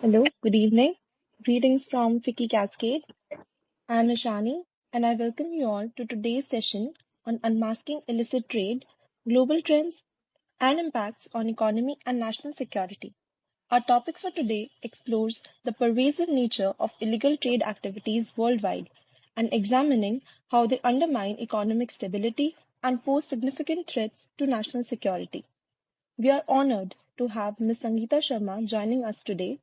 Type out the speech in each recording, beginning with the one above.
Hello, good evening. Greetings from FICCI Cascade. I'm Ishani, and I welcome you all to today's session on unmasking illicit trade, global trends, and impacts on economy and national security. Our topic for today explores the pervasive nature of illegal trade activities worldwide and examining how they undermine economic stability and pose significant threats to national security. We are honored to have Ms. Sungita Sharma joining us today.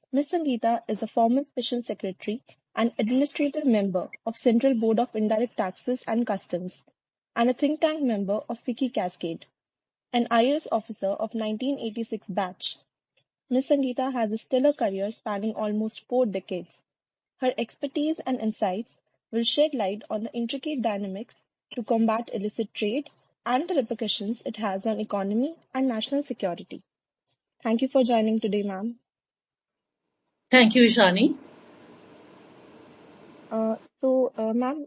Ms. Sangita is a former Special Secretary and Administrative Member of Central Board of Indirect Taxes and Customs and a think tank member of FICCI Cascade, an IAS officer of 1986 batch. Ms. Sangita has a stellar career spanning almost 4 decades. Her expertise and insights will shed light on the intricate dynamics to combat illicit trade and the repercussions it has on economy and national security. Thank you for joining today, ma'am. Thank you, Ishani. Ma'am,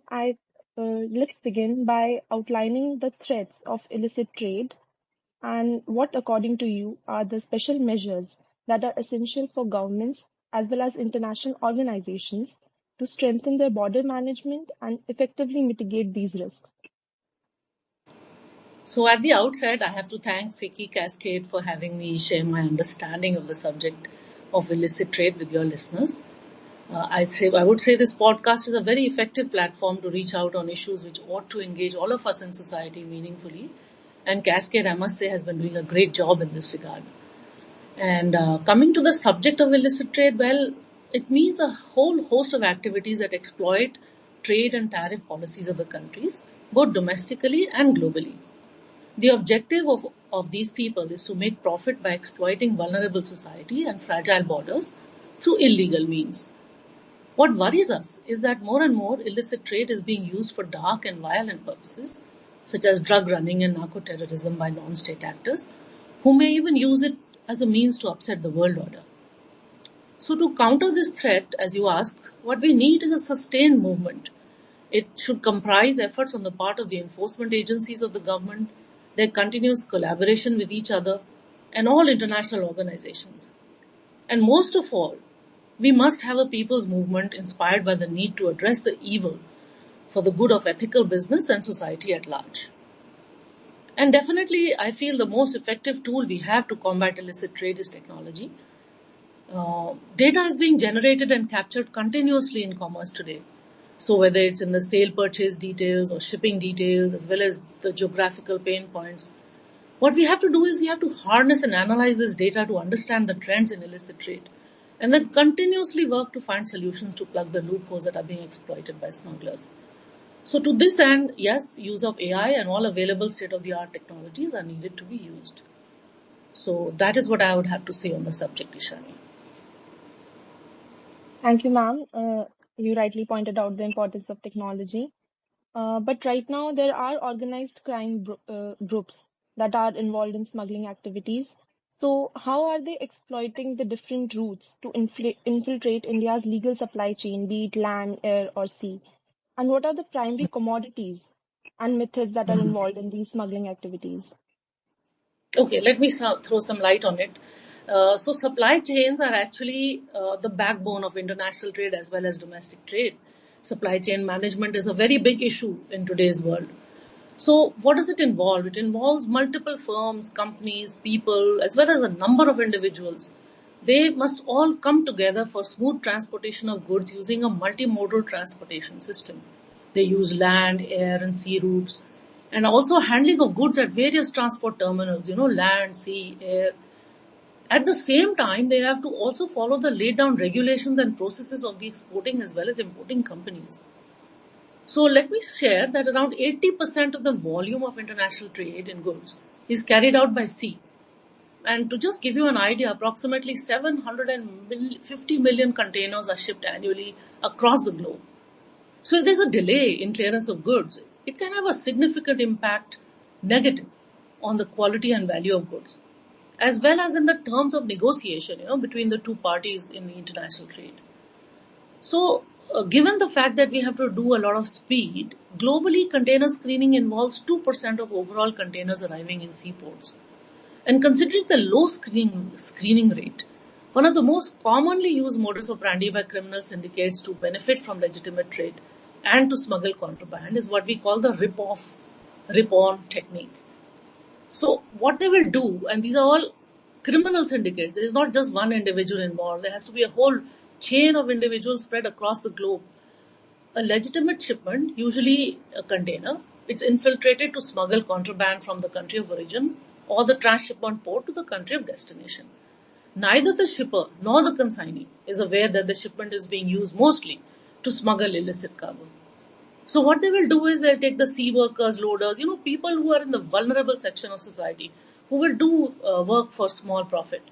let's begin by outlining the threats of illicit trade and what, according to you, are the special measures that are essential for governments as well as international organizations to strengthen their border management and effectively mitigate these risks. So, at the outset, I have to thank FICCI Cascade for having me share my understanding of the subject of illicit trade with your listeners. I would say this podcast is a very effective platform to reach out on issues which ought to engage all of us in society meaningfully. And Cascade, I must say, has been doing a great job in this regard. And coming to the subject of illicit trade, well, it means a whole host of activities that exploit trade and tariff policies of the countries, both domestically and globally. The objective of these people is to make profit by exploiting vulnerable society and fragile borders through illegal means. What worries us is that more and more illicit trade is being used for dark and violent purposes, such as drug running and narco-terrorism by non-state actors, who may even use it as a means to upset the world order. So to counter this threat, as you ask, what we need is a sustained movement. It should comprise efforts on the part of the enforcement agencies of the government, their continuous collaboration with each other, and all international organizations. And most of all, we must have a people's movement inspired by the need to address the evil for the good of ethical business and society at large. And definitely, I feel the most effective tool we have to combat illicit trade is technology. Data is being generated and captured continuously in commerce today. So whether it's in the sale purchase details or shipping details as well as the geographical pain points, what we have to do is we have to harness and analyze this data to understand the trends in illicit trade and then continuously work to find solutions to plug the loopholes that are being exploited by smugglers. So to this end, yes, use of AI and all available state-of-the-art technologies are needed to be used. So that is what I would have to say on the subject, Ishani. Thank you, ma'am. You rightly pointed out the importance of technology. But right now, there are organized crime groups that are involved in smuggling activities. So, how are they exploiting the different routes to infiltrate India's legal supply chain, be it land, air, or sea? And what are the primary commodities and methods that are involved in these smuggling activities? Okay, let me throw some light on it. So supply chains are actually the backbone of international trade as well as domestic trade. Supply chain management is a very big issue in today's world. So what does it involve? It involves multiple firms, companies, people, as well as a number of individuals. They must all come together for smooth transportation of goods using a multimodal transportation system. They use land, air, and sea routes, and also handling of goods at various transport terminals, land, sea, air. At the same time, they have to also follow the laid down regulations and processes of the exporting as well as importing companies. So let me share that around 80% of the volume of international trade in goods is carried out by sea. And to just give you an idea, approximately 750 million containers are shipped annually across the globe. So if there's a delay in clearance of goods, it can have a significant impact negative on the quality and value of goods, as well as in the terms of negotiation, between the two parties in the international trade. So, given the fact that we have to do a lot of speed, globally container screening involves 2% of overall containers arriving in seaports. And considering the low screening rate, One of the most commonly used modus operandi by criminal syndicates to benefit from legitimate trade and to smuggle contraband is what we call the rip-off, rip-on technique. So what they will do, and these are all criminal syndicates, there is not just one individual involved, there has to be a whole chain of individuals spread across the globe. A legitimate shipment, usually a container, it's infiltrated to smuggle contraband from the country of origin or the transshipment port to the country of destination. Neither the shipper nor the consignee is aware that the shipment is being used mostly to smuggle illicit cargo. So what they will do is they'll take the sea workers, loaders, people who are in the vulnerable section of society, who will do work for small profit.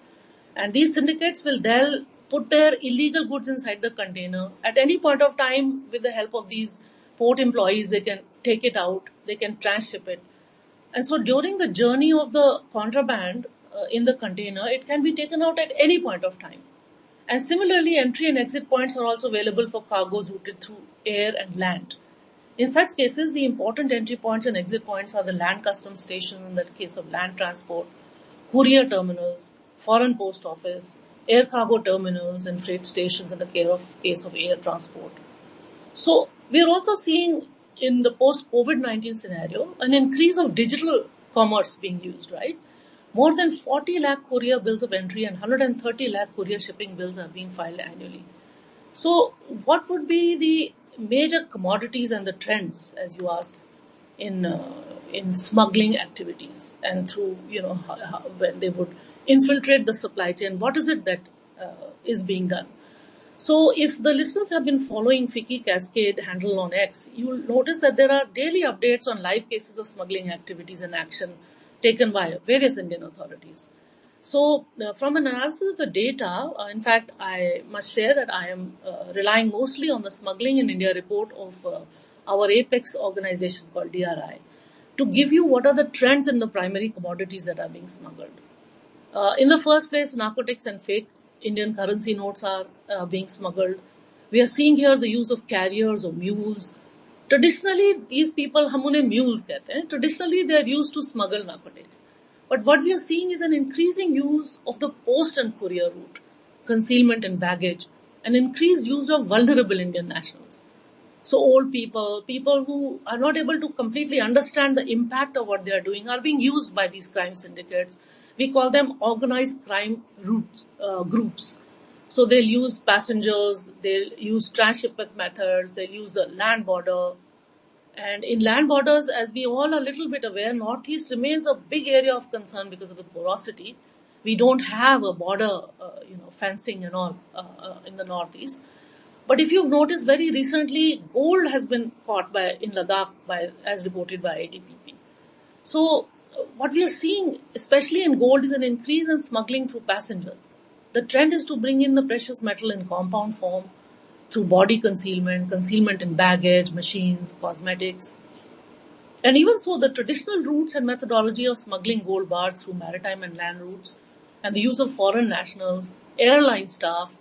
And these syndicates will they'll put their illegal goods inside the container. At any point of time, with the help of these port employees, they can take it out, they can transship it. And so during the journey of the contraband in the container, it can be taken out at any point of time. And similarly, entry and exit points are also available for cargoes routed through air and land. In such cases, the important entry points and exit points are the land customs station in the case of land transport, courier terminals, foreign post office, air cargo terminals and freight stations in the case of air transport. So we are also seeing in the post-COVID-19 scenario an increase of digital commerce being used, right? More than 40 lakh courier bills of entry and 130 lakh courier shipping bills are being filed annually. So what would be the major commodities and the trends, as you asked, in smuggling activities and through, when they would infiltrate the supply chain, what is it that is being done? So if the listeners have been following FICCI Cascade handle on X, you will notice that there are daily updates on live cases of smuggling activities and action taken by various Indian authorities. So from an analysis of the data, in fact, I must share that I am relying mostly on the Smuggling in India report of our apex organization called DRI to give you what are the trends in the primary commodities that are being smuggled. In the first place, narcotics and fake Indian currency notes are being smuggled. We are seeing here the use of carriers or mules. Traditionally, these people, हम उन्हें mules कहते हैं. Traditionally, they are used to smuggle narcotics. But what we are seeing is an increasing use of the post and courier route, concealment and baggage, and increased use of vulnerable Indian nationals. So old people who are not able to completely understand the impact of what they are doing are being used by these crime syndicates. We call them organized crime groups. So they'll use passengers, they'll use transshipment methods, they'll use the land border. And in land borders, as we all are a little bit aware, Northeast remains a big area of concern because of the porosity. We don't have a border, fencing and all in the Northeast. But if you've noticed, very recently, gold has been caught in Ladakh as reported by ITPP. So what we are seeing, especially in gold, is an increase in smuggling through passengers. The trend is to bring in the precious metal in compound form through body concealment in baggage, machines, cosmetics. And even so, the traditional routes and methodology of smuggling gold bars through maritime and land routes and the use of foreign nationals, airline staff,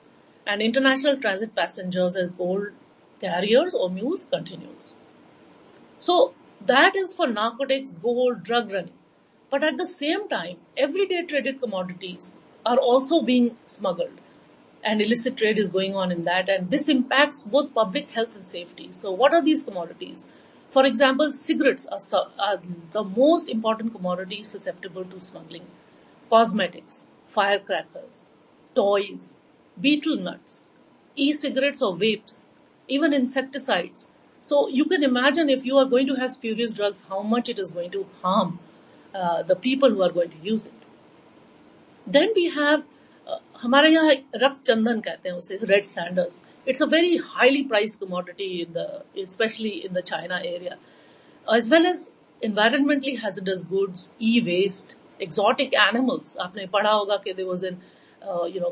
and international transit passengers as gold carriers or mules continues. So that is for narcotics, gold, drug running. But at the same time, everyday traded commodities are also being smuggled. And illicit trade is going on in that, and this impacts both public health and safety. So what are these commodities? For example, cigarettes are the most important commodity susceptible to smuggling. Cosmetics, firecrackers, toys, betel nuts, e-cigarettes or vapes, even insecticides. So you can imagine if you are going to have spurious drugs, how much it is going to harm the people who are going to use it. Then we have हमारे यहाँ रक्त चंदन कहते हैं उसे, red sandals. It's a very highly priced commodity especially in the China area, as well as environmentally hazardous goods, e-waste, exotic animals. आपने पढ़ा होगा कि there was an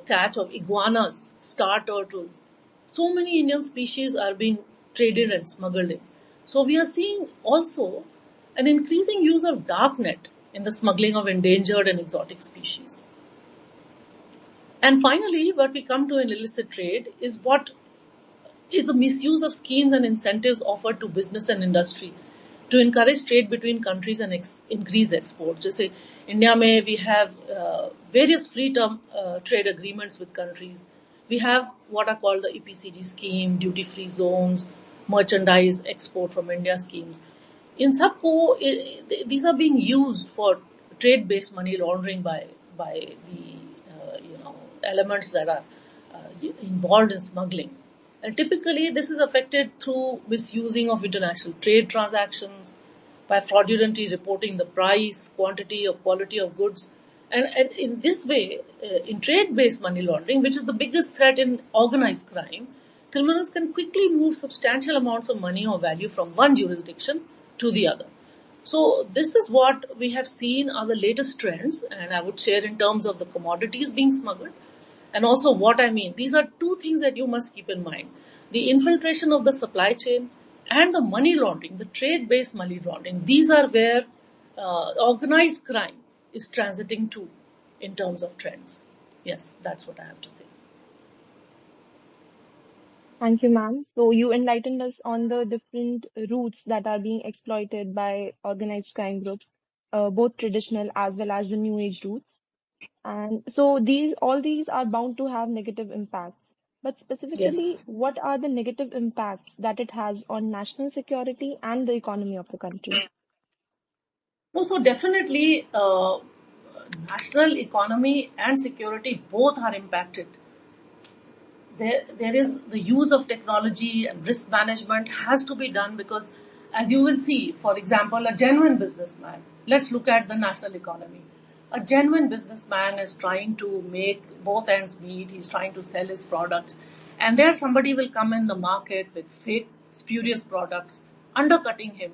catch of iguanas, star turtles. So many Indian species are being traded and smuggled in. So we are seeing also an increasing use of dark net in the smuggling of endangered and exotic species. And finally, what we come to in illicit trade is what is the misuse of schemes and incentives offered to business and industry to encourage trade between countries and increase exports. जैसे India में we have various free term trade agreements with countries. We have what are called the EPCG scheme, duty free zones, merchandise export from India schemes. In सबको these are being used for trade based money laundering by the elements that are involved in smuggling. And typically, this is affected through misusing of international trade transactions, by fraudulently reporting the price, quantity, or quality of goods. And in this way, in trade-based money laundering, which is the biggest threat in organized crime, criminals can quickly move substantial amounts of money or value from one jurisdiction to the other. So this is what we have seen are the latest trends, and I would share in terms of the commodities being smuggled. And also what I mean, these are two things that you must keep in mind. The infiltration of the supply chain and the money laundering, the trade-based money laundering, these are where organized crime is transiting to in terms of trends. Yes, that's what I have to say. Thank you, ma'am. So you enlightened us on the different routes that are being exploited by organized crime groups, both traditional as well as the new age routes. And so all these are bound to have negative impacts. But specifically, Yes. what are the negative impacts that it has on national security and the economy of the country? So definitely, national economy and security both are impacted. There is the use of technology and risk management has to be done because, as you will see, for example, a genuine businessman, let's look at the national economy. A genuine businessman is trying to make both ends meet, he's trying to sell his products, and there somebody will come in the market with fake, spurious products, undercutting him.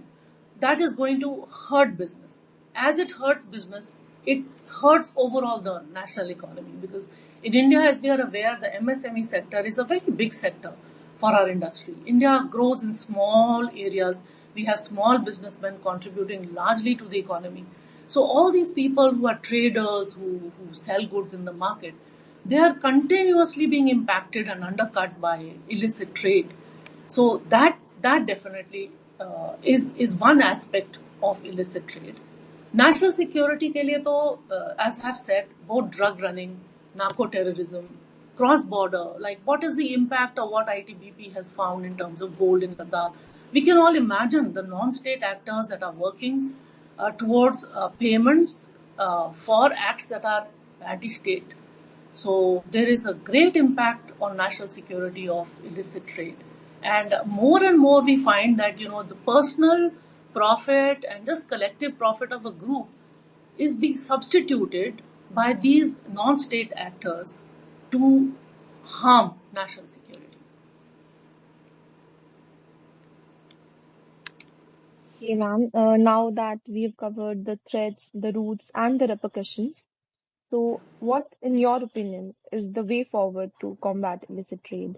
That is going to hurt business. As it hurts business, it hurts overall the national economy because in India, as we are aware, the MSME sector is a very big sector for our industry. India grows in small areas. We have small businessmen contributing largely to the economy. So all these people who are traders, who sell goods in the market, they are continuously being impacted and undercut by illicit trade. So that definitely is one aspect of illicit trade. National security के लिए तो as I have said, both drug running, narco terrorism, cross border, like what is the impact of what ITBP has found in terms of gold in Ladakh? We can all imagine the non-state actors that are working towards payments for acts that are anti-state. So there is a great impact on national security of illicit trade. And more we find that, the personal profit and just collective profit of a group is being substituted by these non-state actors to harm national security. Okay, ma'am. Now that we've covered the threats, the routes, and the repercussions, so what, in your opinion, is the way forward to combat illicit trade?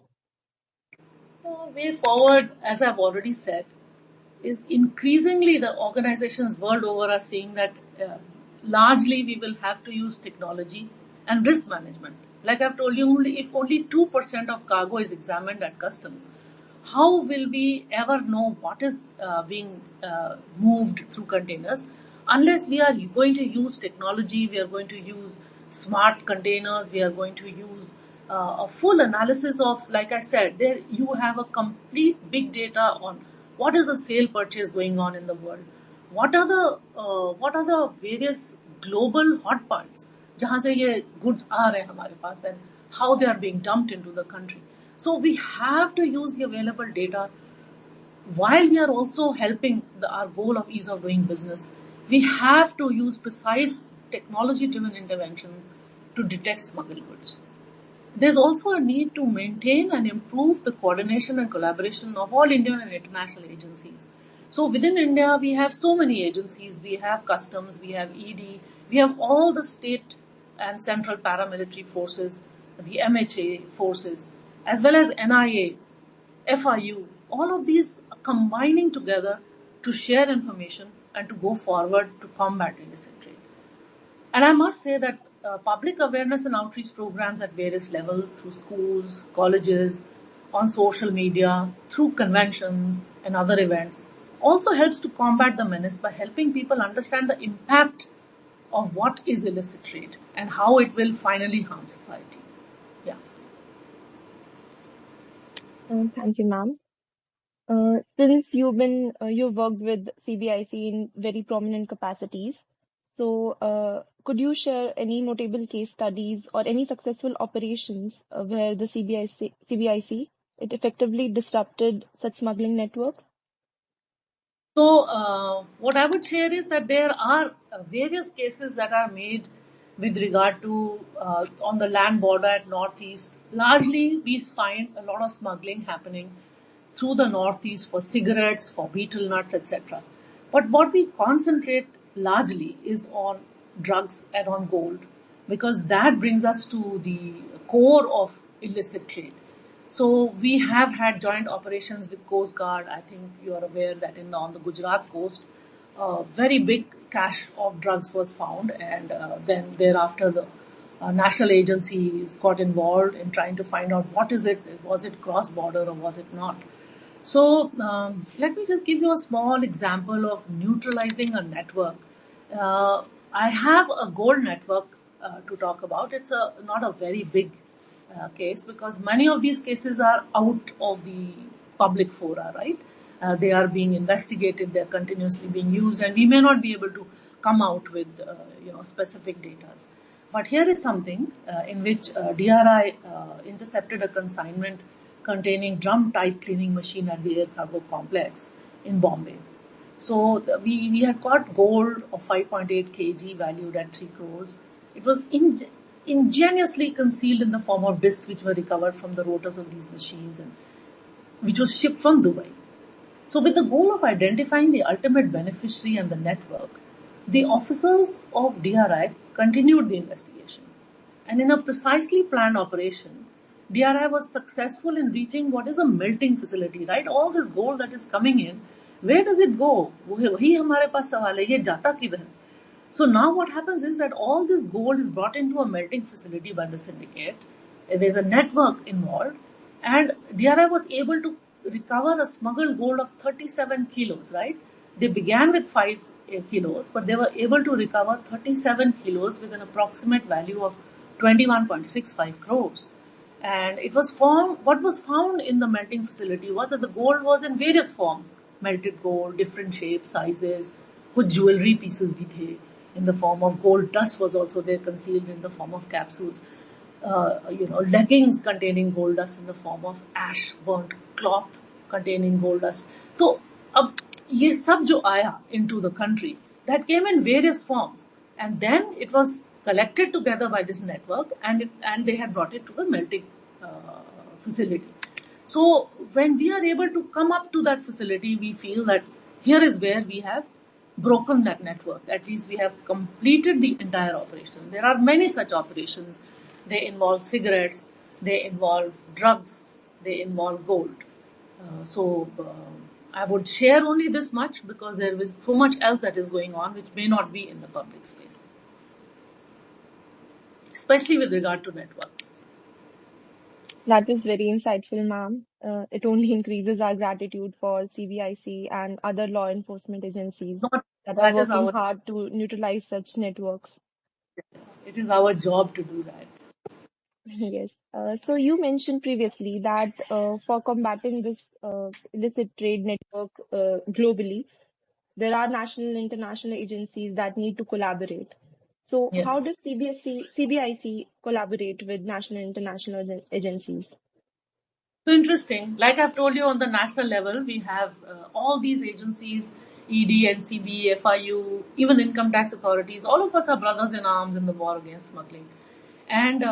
Way forward, as I've already said, is increasingly the organizations world over are seeing that largely we will have to use technology and risk management. Like I've told you, if only 2% of cargo is examined at customs, how will we ever know what is being moved through containers unless we are going to use technology, we are going to use smart containers, we are going to use a full analysis of, like I said, there you have a complete big data on what is the sale purchase going on in the world, what are the various global hot points जहाँ से ये goods आ रहे हैं हमारे पास and how they are being dumped into the country. So we have to use the available data while we are also helping our goal of ease of doing business. We have to use precise technology-driven interventions to detect smuggled goods. There's also a need to maintain and improve the coordination and collaboration of all Indian and international agencies. So within India, we have so many agencies. We have customs, we have ED, we have all the state and central paramilitary forces, the MHA forces, as well as NIA, FIU, all of these are combining together to share information and to go forward to combat illicit trade. And I must say that public awareness and outreach programs at various levels through schools, colleges, on social media, through conventions and other events, also helps to combat the menace by helping people understand the impact of what is illicit trade and how it will finally harm society. Yeah. Thank you, ma'am. Since you've worked with CBIC in very prominent capacities, so could you share any notable case studies or any successful operations where the CBIC it effectively disrupted such smuggling networks? So, what I would share is that there are various cases that are made with regard to on the land border at Northeast. Largely, we find a lot of smuggling happening through the Northeast for cigarettes, for betel nuts, etc. But what we concentrate largely is on drugs and on gold, because that brings us to the core of illicit trade. So we have had joint operations with Coast Guard. I think you are aware that on the Gujarat coast, very big cache of drugs was found, and then thereafter the national agencies got involved in trying to find out what is it. Was it cross border or was it not? So let me just give you a small example of neutralizing a network. I have a gold network to talk about. It's not a very big case, because many of these cases are out of the public fora, right? They are being investigated, they're continuously being used, and we may not be able to come out with specific data. But here is something in which DRI intercepted a consignment containing drum-type cleaning machine at the air cargo complex in Bombay. So we had got gold of 5.8 kg valued at 3 crores. It was ingeniously concealed in the form of discs which were recovered from the rotors of these machines, and which was shipped from Dubai. So with the goal of identifying the ultimate beneficiary and the network, the officers of DRI continued the investigation. And in a precisely planned operation, DRI was successful in reaching what is a melting facility, right? All this gold that is coming in, where does it go? वही हमारे पास सवाल है, ये जाता किधर? So now what happens is that all this gold is brought into a melting facility by the syndicate. There's a network involved, and DRI was able to recover a smuggled gold of 37 kilos, right? They began with 5 kilos, but they were able to recover 37 kilos with an approximate value of 21.65 crores. And it was what was found in the melting facility was that the gold was in various forms, melted gold, different shapes, sizes, कुछ jewelry pieces भी थे, in the form of gold dust was also there, concealed in the form of capsules. Leggings containing gold dust in the form of ash, burnt cloth containing gold dust. So, अब ये सब जो आया into the country, that came in various forms, and then it was collected together by this network, and they had brought it to the melting facility. So when we are able to come up to that facility, we feel that here is where we have broken that network. At least we have completed the entire operation. There are many such operations. They involve cigarettes, they involve drugs, they involve gold. I would share only this much, because there is so much else that is going on which may not be in the public space, especially with regard to networks. That was very insightful, ma'am. It only increases our gratitude for CBIC and other law enforcement agencies that are That is working hard to neutralize such networks. it is our job to do that. Yes. So you mentioned previously that for combating this illicit trade network globally, there are national and international agencies that need to collaborate. So how Yes. does CBIC collaborate with national and international agencies? So interesting. Like I've told you, on the national level, we have all these agencies, ED, NCB, FIU, even income tax authorities. All of us are brothers in arms in the war against smuggling. And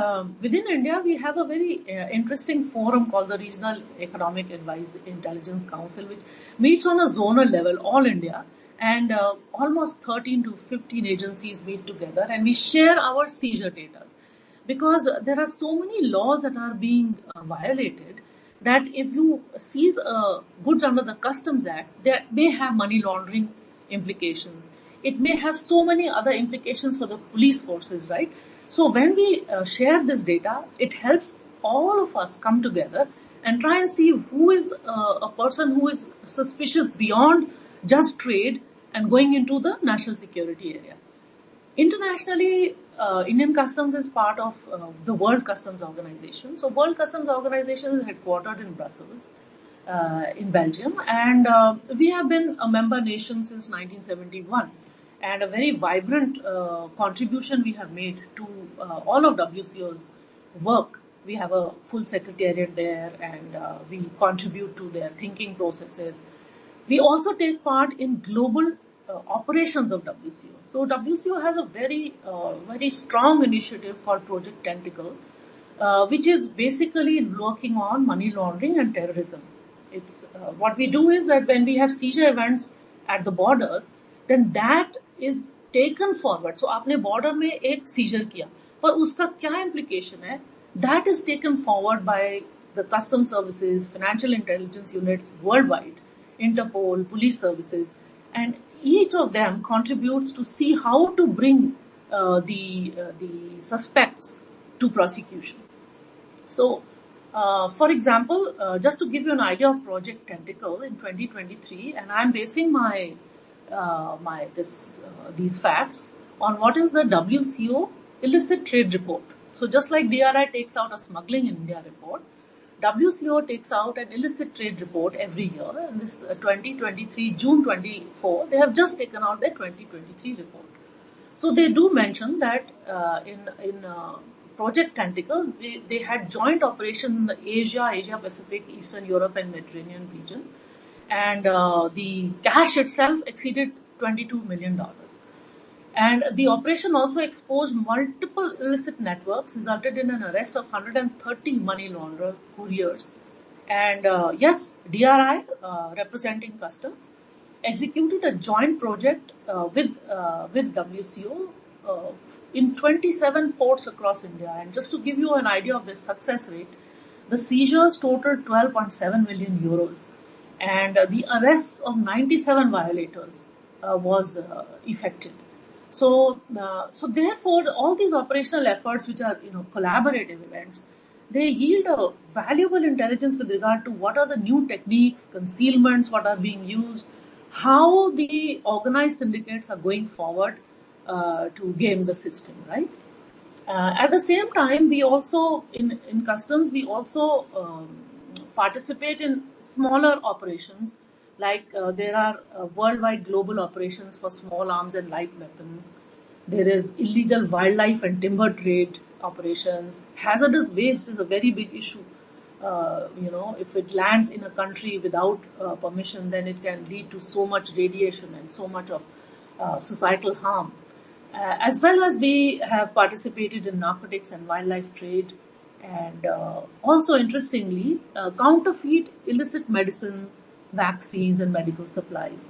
within India, we have a very interesting forum called the Regional Economic Intelligence Council, which meets on a zonal level, all India. And almost 13 to 15 agencies meet together, and we share our seizure data. Because there are so many laws that are being violated, that if you seize goods under the Customs Act, they may have money laundering implications. It may have so many other implications for the police forces, right? So when we share this data, it helps all of us come together and try and see who is a person who is suspicious beyond just trade and going into the national security area. Internationally, Indian Customs is part of the World Customs Organization. So, World Customs Organization is headquartered in Brussels, in Belgium, and we have been a member nation since 1971. And a very vibrant contribution we have made to all of WCO's work. We have a full secretariat there, and we contribute to their thinking processes. We also take part in global operations of WCO. So WCO has a very strong initiative called Project Tentacle, which is basically working on money laundering and terrorism. It's what we do is that when we have seizure events at the borders, then that is taken forward. So आपने border में एक seizure किया, पर उसका क्या implication है? That is taken forward by the customs services, financial intelligence units worldwide, Interpol, police services, and each of them contributes to see how to bring the suspects to prosecution. So, for example, just to give you an idea of Project Tentacle in 2023, and I'm basing these facts on what is the WCO illicit trade report. So just like DRI takes out a smuggling in India report, WCO takes out an illicit trade report every year. And this 2023, June 24, they have just taken out their 2023 report. So they do mention that in Project Tentacle, they had joint operation in the Asia Pacific, Eastern Europe and Mediterranean region. And the cash itself exceeded $22 million. And the operation also exposed multiple illicit networks, resulted in an arrest of 130 money launderer couriers. And yes, DRI, representing customs, executed a joint project with WCO in 27 ports across India. And just to give you an idea of the success rate, the seizures totaled 12.7 million euros, and the arrests of 97 violators was effected. So therefore, all these operational efforts, which are collaborative events, they yield a valuable intelligence with regard to what are the new techniques, concealments, what are being used, how the organized syndicates are going forward to game the system, right? At the same time, we also in customs we also participate in smaller operations. Like there are worldwide global operations for small arms and light weapons. There is illegal wildlife and timber trade operations. Hazardous waste is a very big issue. If it lands in a country without permission, then it can lead to so much radiation and so much of societal harm. As well as we have participated in narcotics and wildlife trade, and also interestingly, counterfeit illicit medicines, vaccines and medical supplies.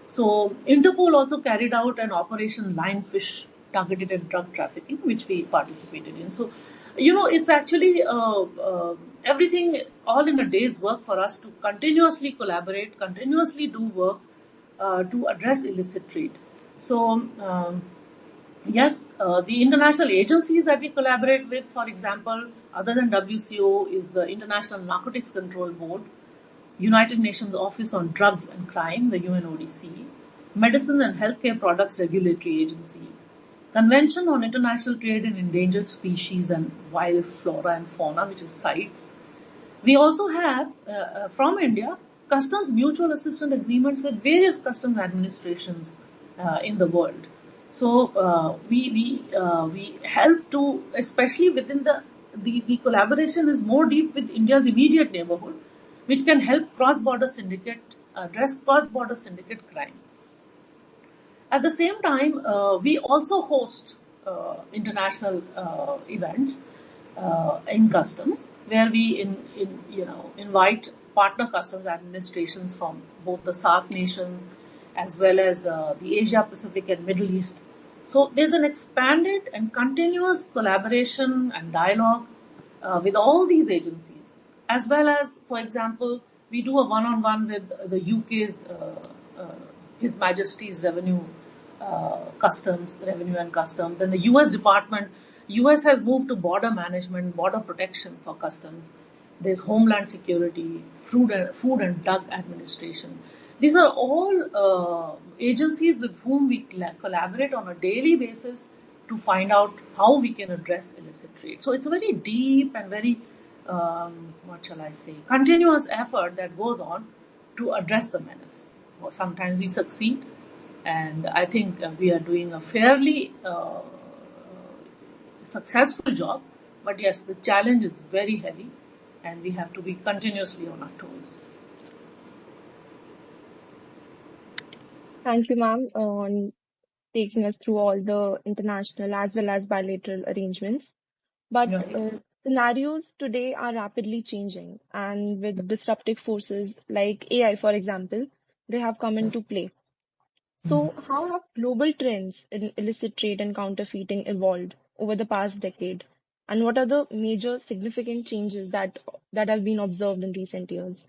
So Interpol also carried out an operation Lionfish targeted at drug trafficking, which we participated in. So, it's actually everything all in a day's work for us to continuously collaborate, continuously do work to address illicit trade. So, yes, the international agencies that we collaborate with, for example, other than WCO, is the International Narcotics Control Board, United Nations Office on Drugs and Crime, the UNODC, Medicine and Healthcare Products Regulatory Agency, Convention on International Trade in Endangered Species and Wild Flora and Fauna, which is CITES. We also have, from India, customs mutual assistance agreements with various customs administrations in the world. So we help to, especially within the collaboration is more deep with India's immediate neighborhood, which can help cross-border syndicate, address cross-border syndicate crime. At the same time, we also host international events in customs, where we invite partner customs administrations from both the SAARC nations as well as the Asia Pacific and Middle East. So there's an expanded and continuous collaboration and dialogue with all these agencies. As well as, for example, we do a one-on-one with the UK's His Majesty's Revenue and Customs, and the US Department. US has moved to border management, border protection for customs. There's Homeland Security, Food and Drug Administration. These are all agencies with whom we collaborate on a daily basis to find out how we can address illicit trade. So it's a very deep and very, what shall I say, continuous effort that goes on to address the menace. Sometimes we succeed, and I think we are doing a fairly successful job. But yes, the challenge is very heavy, and we have to be continuously on our toes. Thank you, ma'am, on taking us through all the international as well as bilateral arrangements. But Yeah. scenarios today are rapidly changing, and with disruptive forces like AI, for example, they have come into play. So, how have global trends in illicit trade and counterfeiting evolved over the past decade? And what are the major significant changes that have been observed in recent years?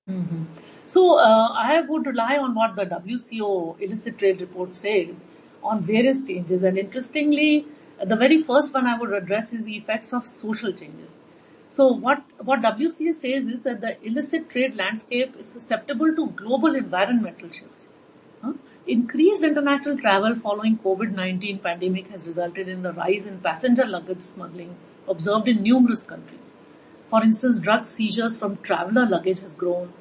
Mhm. So I would rely on what the WCO illicit trade report says on various changes. And interestingly, the very first one I would address is the effects of social changes. So what WCA says is that the illicit trade landscape is susceptible to global environmental shifts. Huh? Increased international travel following COVID-19 pandemic has resulted in the rise in passenger luggage smuggling observed in numerous countries. For instance, drug seizures from traveler luggage has grown,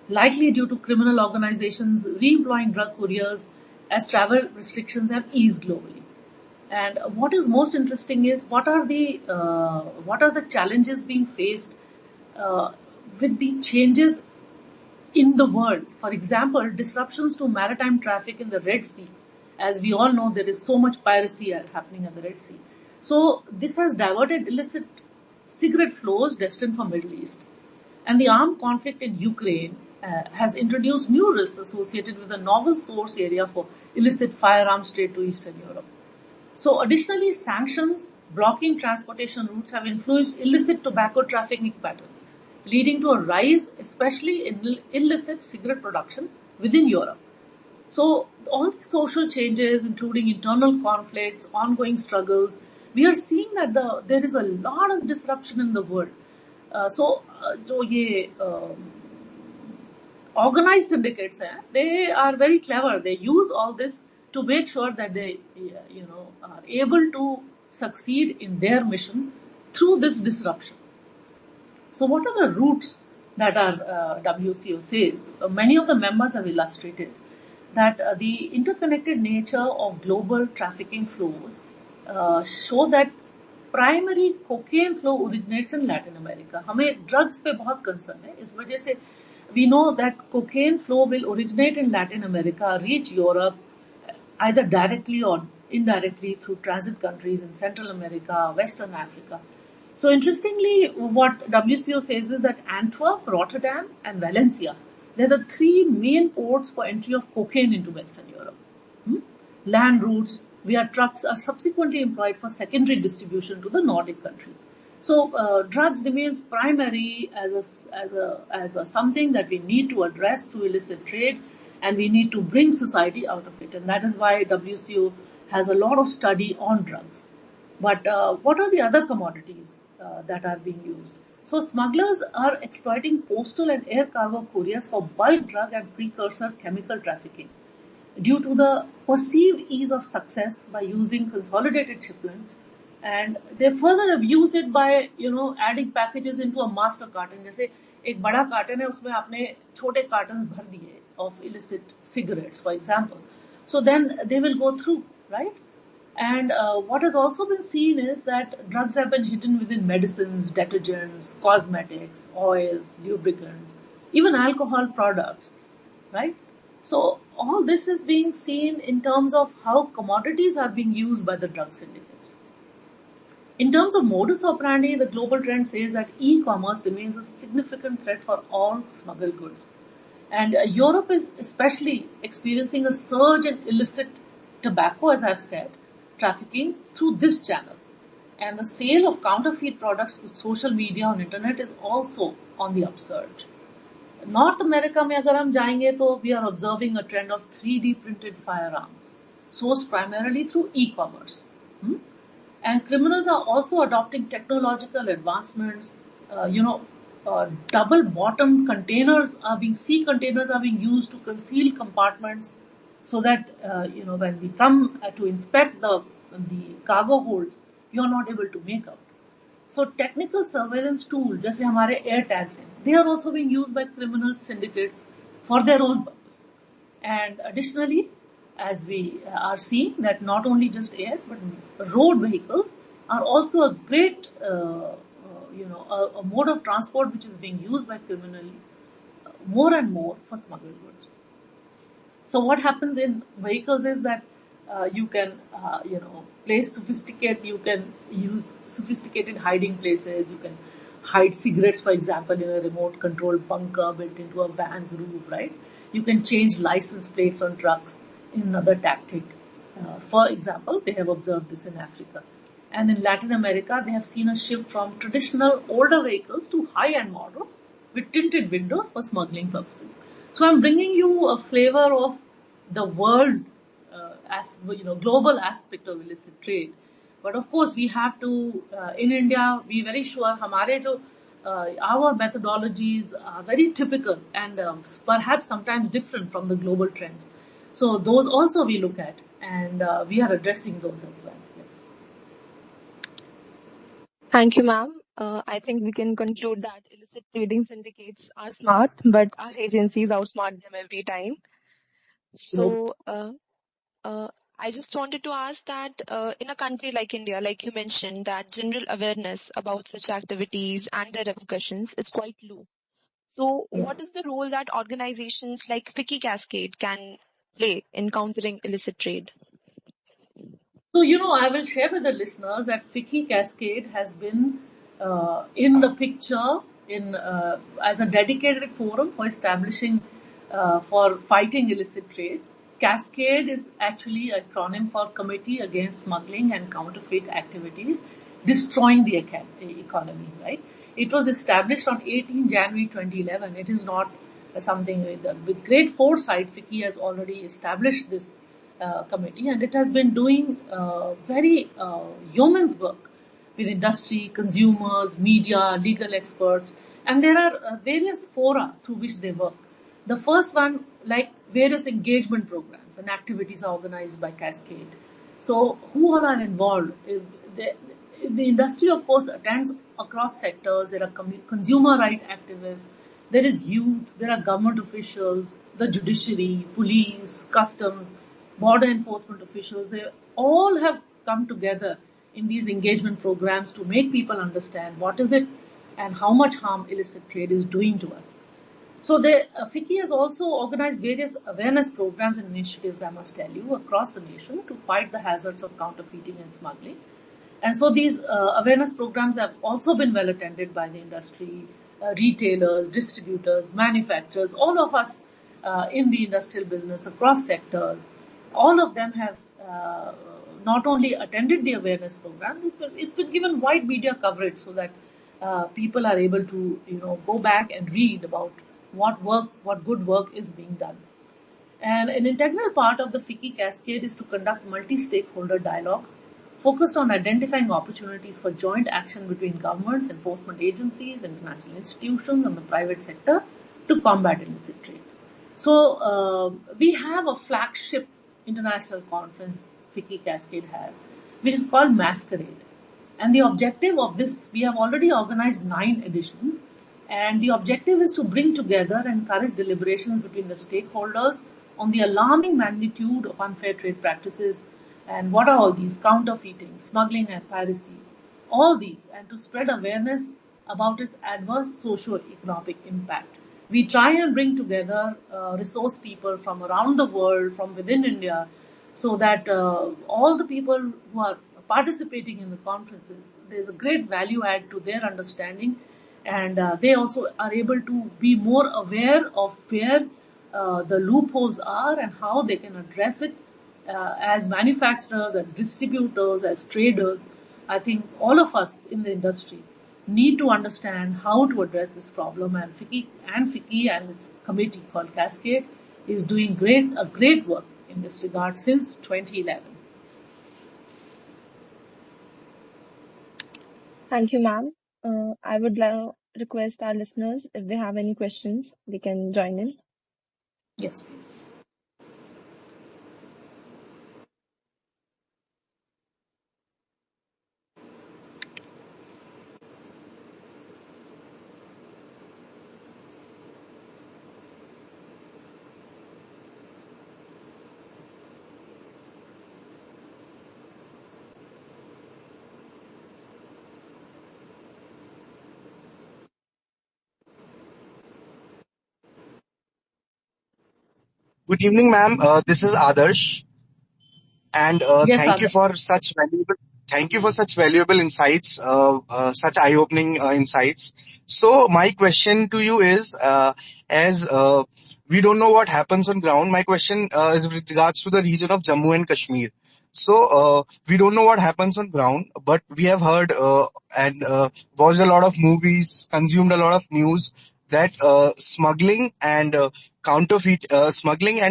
likely due to criminal organizations re-employing drug couriers as travel restrictions have eased globally. And what is most interesting is what are the challenges being faced uh, with the changes in the world. For example, disruptions to maritime traffic in the Red Sea. As we all know, there is so much piracy happening in the Red Sea. So this has diverted illicit cigarette flows destined for Middle East. And the armed conflict in Ukraine has introduced new risks associated with a novel source area for illicit firearms trade to Eastern Europe. So additionally, sanctions blocking transportation routes have influenced illicit tobacco trafficking patterns, leading to a rise, especially in illicit cigarette production within Europe. So all the social changes, including internal conflicts, ongoing struggles, we are seeing that there is a lot of disruption in the world. जो ये organized syndicates they are very clever. They use all this to make sure that they are able to succeed in their mission through this disruption. So what are the routes that our WCO says? Many of the members have illustrated that the interconnected nature of global trafficking flows show that primary cocaine flow originates in Latin America. हमें drugs पे बहुत concern है. इस वजह से we know that cocaine flow will originate in Latin America, reach Europe, either directly or indirectly through transit countries in Central America, Western Africa. So interestingly, what WCO says is that Antwerp, Rotterdam, and Valencia, they're the three main ports for entry of cocaine into Western Europe. Hmm? Land routes via trucks are subsequently employed for secondary distribution to the Nordic countries. So drugs remains primary as a something that we need to address through illicit trade, and we need to bring society out of it, and that is why WCO has a lot of study on drugs. But what are the other commodities that are being used? So smugglers are exploiting postal and air cargo couriers for bulk drug and precursor chemical trafficking due to the perceived ease of success by using consolidated shipments, and they further abuse it by adding packages into a master carton. जैसे एक बड़ा carton है उसमें आपने छोटे carton भर दिए of illicit cigarettes, for example. So then they will go through, right? And what has also been seen is that drugs have been hidden within medicines, detergents, cosmetics, oils, lubricants, even alcohol products, right? So all this is being seen in terms of how commodities are being used by the drug syndicates. In terms of modus operandi, the global trend says that e-commerce remains a significant threat for all smuggled goods. And Europe is especially experiencing a surge in illicit tobacco, as I've said, trafficking through this channel. And the sale of counterfeit products through social media on internet is also on the upsurge. North America में अगर हम जाएंगे तो we are observing a trend of 3D printed firearms sourced primarily through e-commerce. And criminals are also adopting technological advancements, double-bottomed containers are being sea containers are being used to conceal compartments, so that when we come to inspect the cargo holds, you are not able to make out. So technical surveillance tool जैसे हमारे air tags हैं, they are also being used by criminal syndicates for their own purpose. And additionally, as we are seeing that not only just air but road vehicles are also a great a mode of transport which is being used by criminal more and more for smuggled goods. So what happens in vehicles is that you can, you can use sophisticated hiding places. You can hide cigarettes, for example, in a remote controlled bunker built into a van's roof, right? You can change license plates on trucks in another tactic. For example, they have observed this in Africa. And in Latin America, they have seen a shift from traditional older vehicles to high-end models with tinted windows for smuggling purposes. So I'm bringing you a flavor of the world, global aspect of illicit trade. But of course, we have to, in India, be very sure our methodologies are very typical and perhaps sometimes different from the global trends. So those also we look at, and we are addressing those as well. Yes. Thank you, ma'am. I think we can conclude that illicit trading syndicates are smart, but our agencies outsmart them every time. So, uh, I just wanted to ask that in a country like India, like you mentioned, that general awareness about such activities and their repercussions is quite low. So, Yeah. what is the role that organizations like FICCI Cascade can play in countering illicit trade? So, I will share with the listeners that FICCI Cascade has been in the picture in as a dedicated forum for establishing for fighting illicit trade. Cascade is actually a acronym for Committee Against Smuggling and Counterfeit Activities Destroying the Economy, right? It was established on 18 January 2011. It is not something with great foresight. FICCI has already established this committee, and it has been doing very yeoman's work with industry, consumers, media, legal experts, and there are various fora through which they work. The first one, like various engagement programs and activities are organized by Cascade. So, who all are involved? The industry, of course, attends across sectors. There are consumer right activists, there is youth, there are government officials, the judiciary, police, customs, border enforcement officials. They all have come together in these engagement programs to make people understand what is it and how much harm illicit trade is doing to us. So the FICCI has also organized various awareness programs and initiatives, I must tell you, across the nation to fight the hazards of counterfeiting and smuggling. And so these awareness programs have also been well attended by the industry, retailers, distributors, manufacturers, all of us in the industrial business across sectors. All of them have not only attended the awareness programs, it's been given wide media coverage so that people are able to, go back and read about what good work is being done. And an integral part of the FICCI Cascade is to conduct multi-stakeholder dialogues focused on identifying opportunities for joint action between governments, enforcement agencies, international institutions, and the private sector to combat illicit trade. So we have a flagship international conference FICCI Cascade has, which is called Masquerade. And the objective of this, we have already organized 9 editions, and the objective is to bring together and encourage deliberations between the stakeholders on the alarming magnitude of unfair trade practices and what are all these counterfeiting, smuggling, and piracy. All these, and to spread awareness about its adverse socio-economic impact. We try and bring together resource people from around the world, from within India, so that all the people who are participating in the conferences, there's a great value add to their understanding, and they also are able to be more aware of where the loopholes are and how they can address it as manufacturers, as distributors, as traders. I think all of us in the industry need to understand how to address this problem, and FICCI and its committee called Cascade is doing a great work in this regard since 2011. Thank you, ma'am. I would request our listeners if they have any questions, they can join in. Yes, please. Good evening, ma'am. This is Adarsh, and Yes, Adarsh. thank you for such valuable insights, such eye-opening insights. So, my question to you is, as we don't know what happens on ground, my question is with regards to the region of Jammu and Kashmir. So, we don't know what happens on ground, but we have heard and watched a lot of movies, consumed a lot of news that smuggling and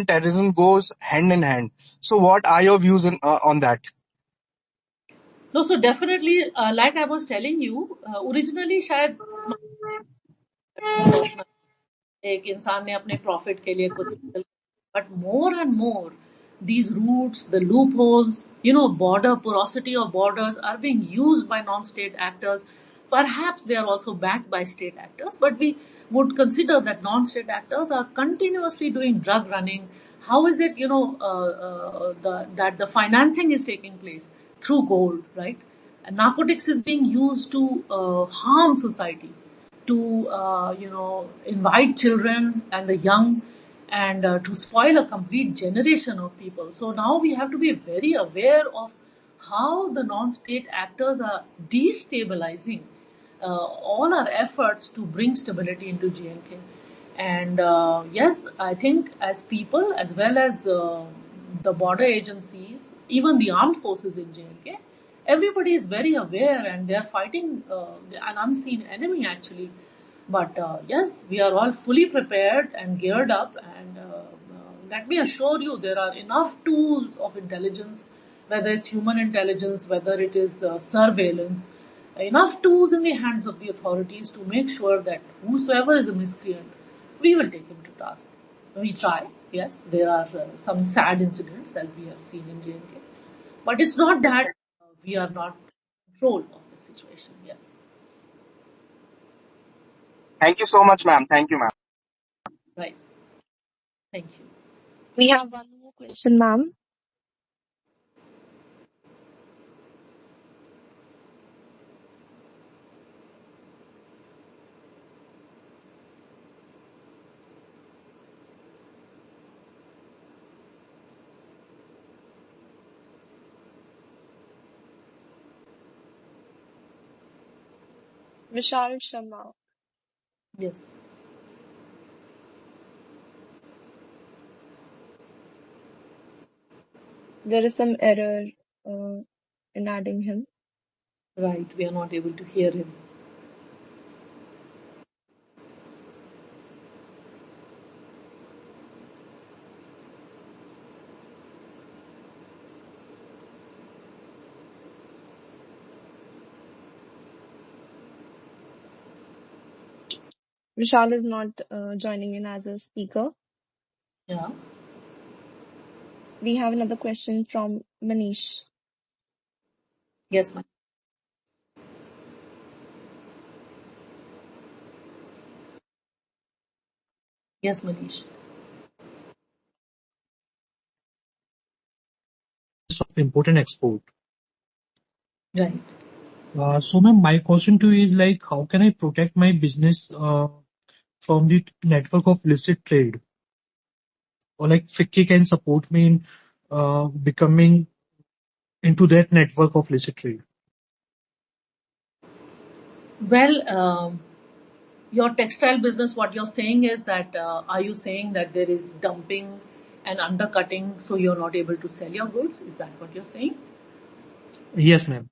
terrorism goes hand in hand. So, what are your views on that? No, so definitely, like I was telling you, originally शायद personal एक इंसान ने अपने profit के लिए कुछ settle, but more and more these routes, the loopholes, border porosity of borders are being used by non-state actors. Perhaps they are also backed by state actors, but we would consider that non-state actors are continuously doing drug running. How is it, that the financing is taking place through gold, right? And narcotics is being used to harm society, to invite children and the young, and to spoil a complete generation of people. So now we have to be very aware of how the non-state actors are destabilizing all our efforts to bring stability into J&K. And yes, I think as people, as well as the border agencies, even the armed forces in J&K, everybody is very aware and they are fighting an unseen enemy actually. But yes, we are all fully prepared and geared up, and let me assure you, there are enough tools of intelligence, whether it's human intelligence, whether it is surveillance, enough tools in the hands of the authorities to make sure that whosoever is a miscreant, we will take him to task. We try, yes, there are some sad incidents as we have seen in J&K, but it's not that we are not in control of the situation, yes. Thank you so much, ma'am. Thank you, ma'am. Right. Thank you. We have one more question, ma'am. Vishal Sharma. Yes. There is some error uh, in adding him. Right. We are not able to hear him. Vishal is not joining in as a speaker. Yeah. We have another question from Manish. Yes, yes, Manish. Of import and export. Right. So, ma'am, my question to you is like, how can I protect my business from the network of illicit trade? Or like FICCI can support me in becoming into that network of illicit trade? Well, your textile business, what you're saying is that, are you saying that there is dumping and undercutting, so you're not able to sell your goods? Is that what you're saying? Yes, ma'am.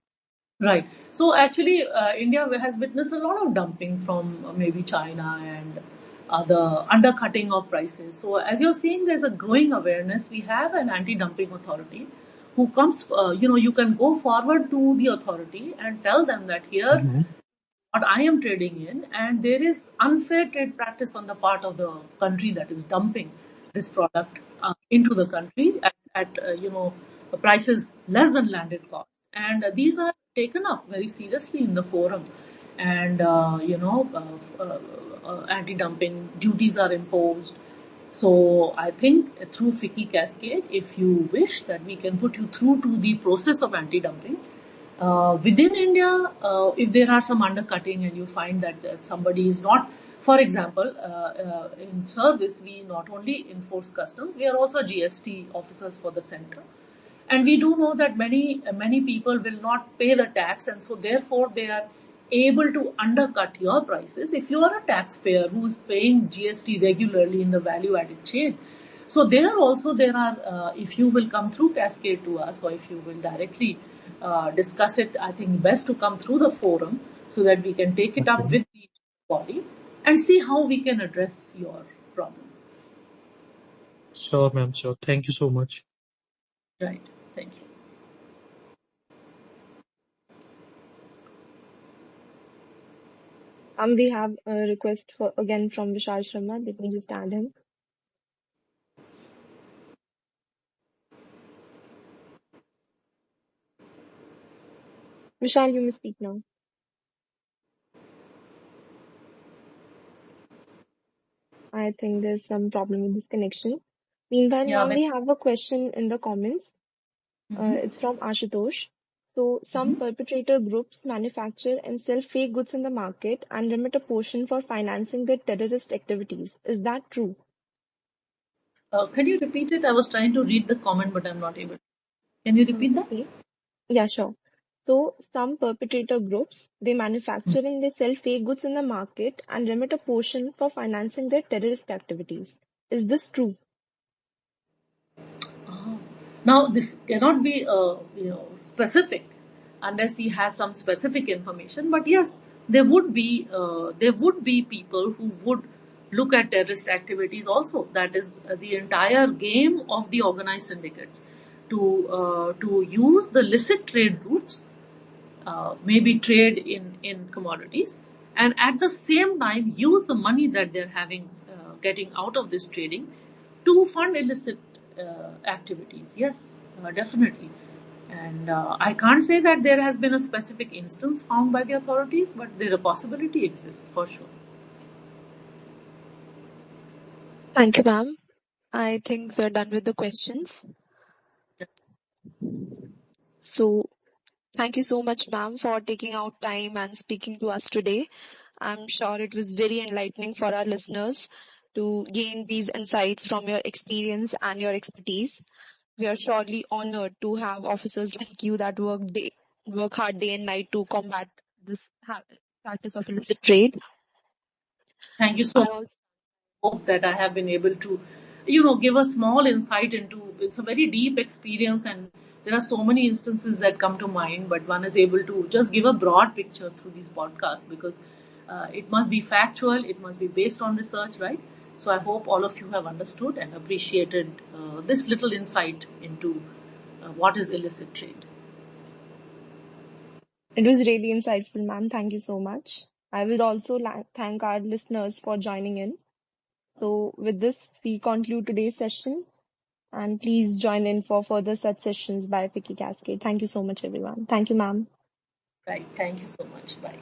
Right. So actually, India has witnessed a lot of dumping from maybe China and other undercutting of prices. So as you're seeing, there's a growing awareness. We have an anti-dumping authority who comes, you can go forward to the authority and tell them that here Mhm. what I am trading in, and there is unfair trade practice on the part of the country that is dumping this product into the country at prices less than landed cost, and these are taken up very seriously in the forum, and anti-dumping duties are imposed. So I think through FICCI Cascade, if you wish, that we can put you through to the process of anti-dumping. Within India, if there are some undercutting and you find that somebody is not, for example, in service, we not only enforce customs, we are also GST officers for the center. And we do know that many people will not pay the tax, and so therefore they are able to undercut your prices. If you are a taxpayer who is paying GST regularly in the value added chain, so there are if you will come through Cascade to us, or if you will directly discuss it, I think best to come through the forum so that we can take it up Okay. with the body and see how we can address your problem. Sure, ma'am. Sure. Thank you so much. Right. Thank you. We have a request for again from Vishal Sharma. Let me just add him. Vishal, you may speak now. I think there's some problem with this connection. Meanwhile, Yeah. ma'am, we have a question in the comments. Mm-hmm. It's from Ashutosh. So, some perpetrator groups manufacture and sell fake goods in the market and remit a portion for financing their terrorist activities. Is that true? Can you repeat it? I was trying to read the comment, but I'm not able. Can you repeat that? Okay. Yeah, sure. So, some perpetrator groups, they manufacture and they sell fake goods in the market and remit a portion for financing their terrorist activities. Is this true? Ah. Now, this cannot be specific unless he has some specific information. But yes, there would be people who would look at terrorist activities also. That is the entire game of the organized syndicates to use the licit trade routes, maybe trade in commodities, and at the same time use the money that they're having getting out of this trading to fund illicit activities. Yes, definitely. And I can't say that there has been a specific instance found by the authorities, but there a possibility exists for sure. Thank you, ma'am. I think we're done with the questions. So, thank you so much, ma'am, for taking out time and speaking to us today. I'm sure it was very enlightening for our listeners to gain these insights from your experience and your expertise. We are surely honored to have officers like you that work hard day and night to combat this practice of illicit trade. Thank you so I much. also Hope that I have been able to, give a small insight into. It's a very deep experience, and there are so many instances that come to mind. But one is able to just give a broad picture through these podcasts because it must be factual, it must be based on research, right? So I hope all of you have understood and appreciated this little insight into what is illicit trade. It was really insightful, ma'am. Thank you so much. I will also thank our listeners for joining in. So, with this, we conclude today's session. And please join in for further such sessions by FICCI Cascade. Thank you so much, everyone. Thank you, ma'am. Right. Thank you so much. Bye.